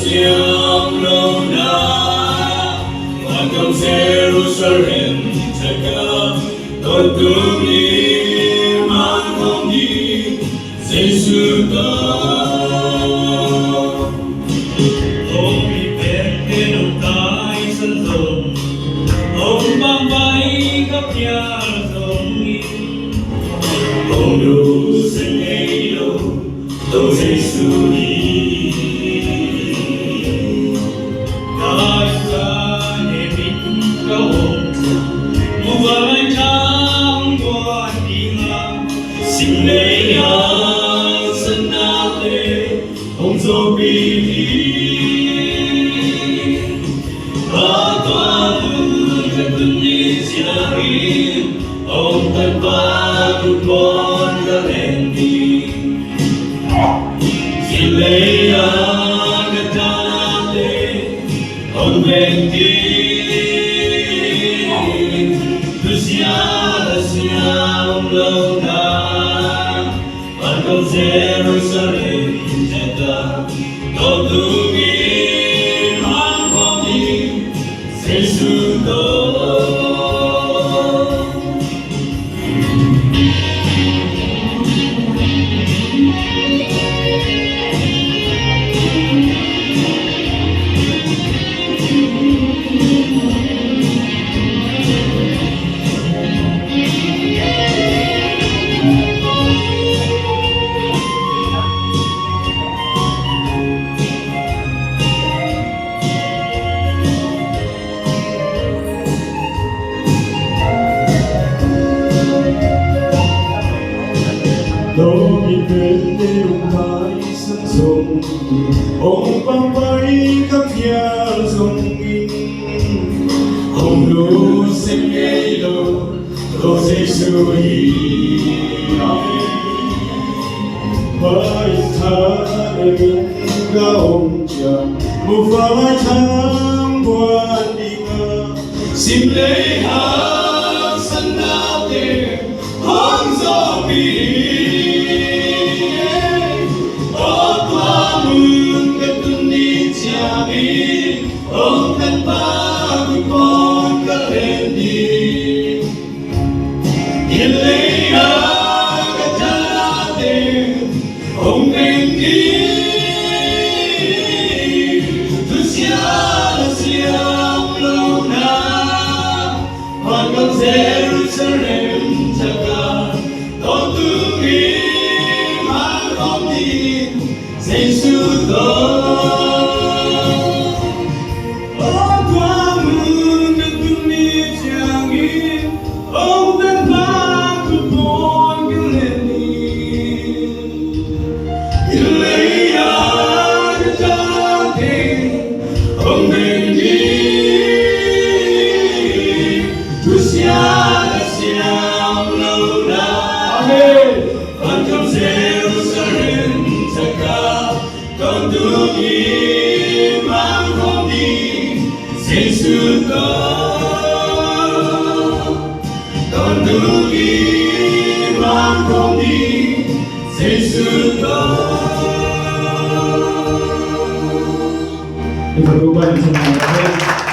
siang lâu na Hoàn cầu Jerusalem Jaga Tôi tương đi mang không đi Giêsu ta Ông bị bẹt lên đầu tay sân rồng Ông băng bay khắp nhà rồng in Ông đủ sinh ấy đâu Tôi Giêsu đi Xin lấy ơn dân na lê ông dô bi ba toa mưa gần tuần đi chia hin ông tân ba tụt bon ga lên đi xin lấy ơn gần ta na lê ông bên đi Siang lâu na Hoàn cầu Jerusalem Jaga Tôi tương in mang không đi Giêsu tôi Tôi bị bên đê đụng mãi sân rồng Ông băng bay khắp nhà rồng in Ông đủ sinh ngay đâu Tôi Giêsu đi Bài thả đời ga ông chàng Một vài tháng quan đi ngờ Xin lấy hát sân áo tiền Hôn gió bị Ông thân ba của con đã lên đi Nhìn lấy áo cả cha tiền Ông bên đi Thứ xia là siang lâu na Hoàn cầu Jerusalem Jaga Tôi tương đi mang không đi Giêsu tôi Ông bên đi Chúa siang lâu na Hoàn cầu Jerusalem Jaga Con tương đi mang không đi Giêsu con tương đi mang không đi Giêsu Terima kasih banyak.